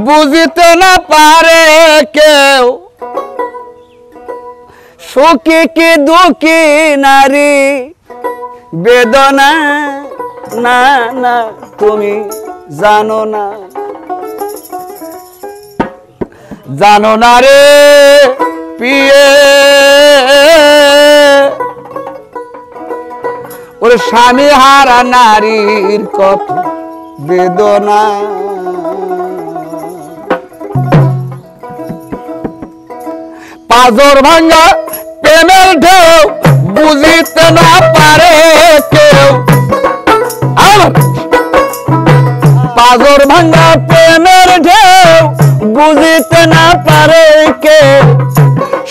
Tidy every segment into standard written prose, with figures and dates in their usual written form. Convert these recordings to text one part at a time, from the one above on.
বুঝিতে না পারে কেউ সুখী কি দুঃখী নারী বেদনা না না তুমি জানো না রে পিয়ে ওর স্বামী হারা নারীর কত বেদনা পাজর ভাঙ্গা প্রেমের ঢেউ বুঝিতে না পারে কেউ পাজর ভাঙ্গা প্রেমের ঢেউ বুঝিতে না পারে কেউ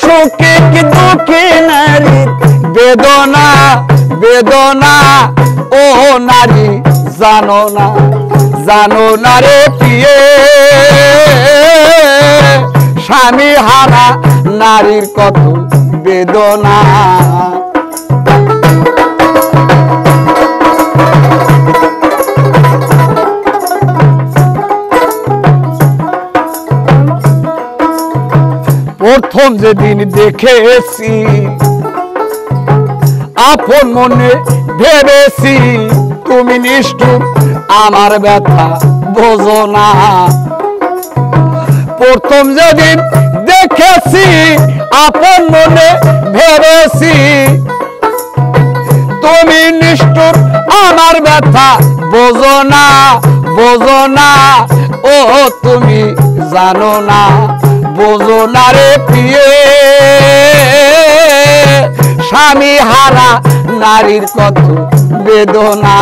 সুখী কি দুঃখী নারীর বেদনা বেদনা ও নারী জানো না রে পিয়ে স্বামী হারা নারীর কত বেদনা প্রথম যেদিন দেখেছি আপন মনে ভেবেছি তুমি নিষ্ঠুর আমার ব্যথা বোঝো না প্রথম যেদিন দেখেছি আপন মনে ভেবেছি তুমি নিষ্ঠুর আমার ব্যথা বোঝো না ও তুমি জানো না বোঝো না রে প্রিয়ে স্বামী হারা নারীর কত বেদনা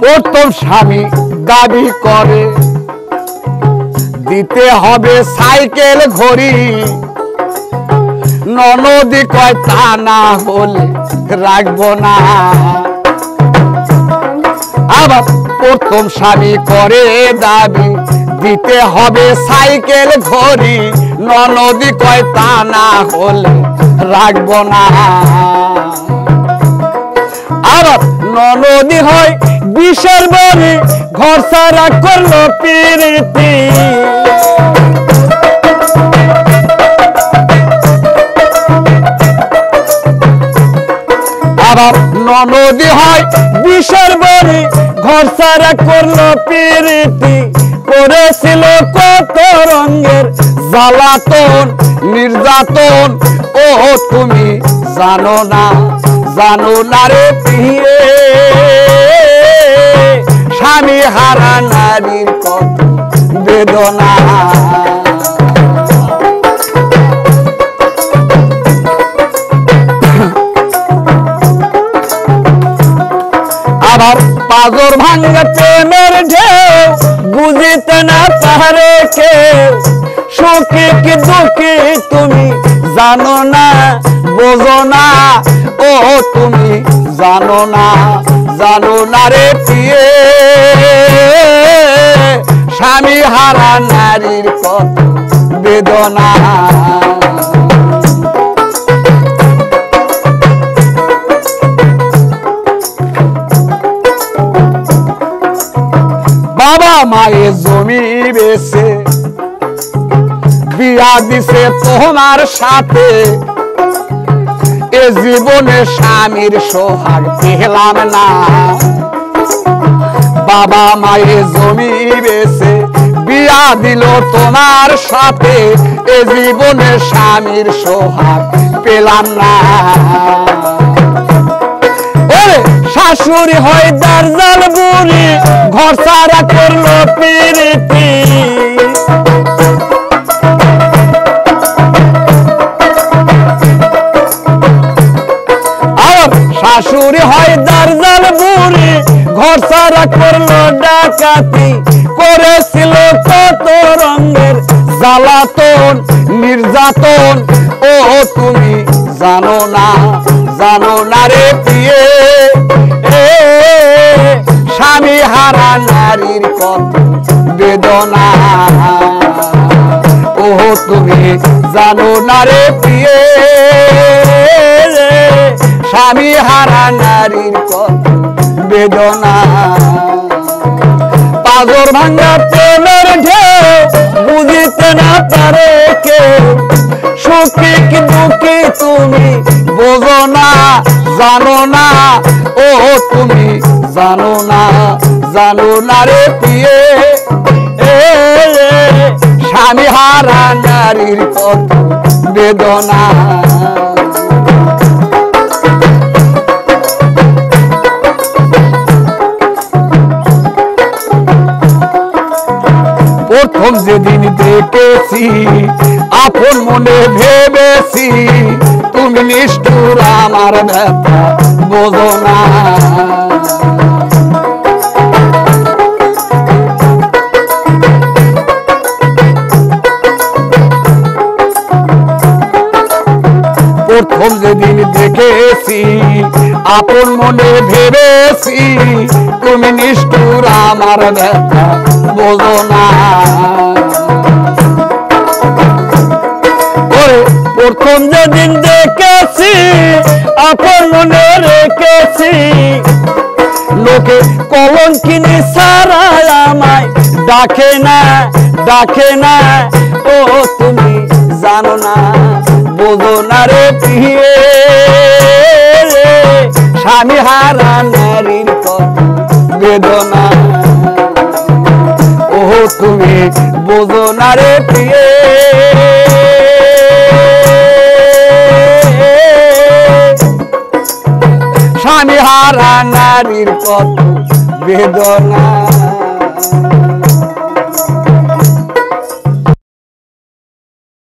প্রথম স্বামী দাবি করে দিতে হবে সাইকেল ঘড়ি ননদি কয় তা না হলে রাখবো না আবার প্রথম স্বামী করে দাবি দিতে হবে সাইকেল ঘড়ি ননদি কয় তা না হলে রাখবো না আবার ননদি হয় বিষের বড়ি ঘর সারা করলো প্রীতি আবার ননদি হয় বিষের বড়ি ঘর সারা করলো প্রীতি করেছিল কত রঙের জ্বালাতন নির্যাতন ও তুমি জানো না রে প্রিয়ে স্বামী হারা নারীর কত বেদনা আবার পাজর ভাঙ্গা প্রেমের ঢেউ বুঝিতে না পারে কেউ সুখী কি দুঃখী তুমি জানো না বোঝো না ও তুমি জানো না রে প্রিয়ে স্বামী হারা নারীর কত বেদনা বাবা মায়ের জমি বেছে বিয়া দিছে তোমার সাথে এ জীবনে স্বামীর সোহাগ পেলাম না বাবা মায়ের জমি বেছে বিয়া দিল তোমার সাথে এ জীবনে স্বামীর সোহাগ পেলাম না শাশুড়ি হয় দার্জাল বুড়ি ঘর সারা করলো প্রীতি শাশুড়ি হয় দার্জাল বুড়ি ঘর সারা করলো ডাকাতি করেছিল কত রঙের জ্বালাতন নির্যাতন ও তুমি জানো না রে প্রিয়ে স্বামী হারা নারীর কত বেদনা ও তুমি জানো না রে প্রিয়ে স্বামী হারা নারীর কত বেদনা পাগর ভাঙ্গা প্রেমের ঢেউ বুঝিতে না পারে কেউ সুখী কি দুঃখী তুমি বোঝো না জানো না ও তুমি জানো না রে প্রিয়ে স্বামী হারা নারীর কত বেদনা প্রথম যেদিন দেখেছি আপন মনে ভেবেছি তুমি নিষ্ঠুর আমার ব্যথা বোঝো না প্রথম যেদিন দেখেছি আপন মনে ভেবেছি তুমি নিষ্ঠুর আমার ব্যথা বোঝো না প্রথম যেদিন দেখেছি আপন মনে রেখেছি লোকে কলঙ্কিনী ছাড়া আমায় ডাকে না ও তুমি জানো না বোঝো না রে প্রিয়ে স্বামী হারা নারীর কত বেদনা ও তুমি বোঝো না রে প্রিয়ে স্বামী হারা নারীর কত বেদনা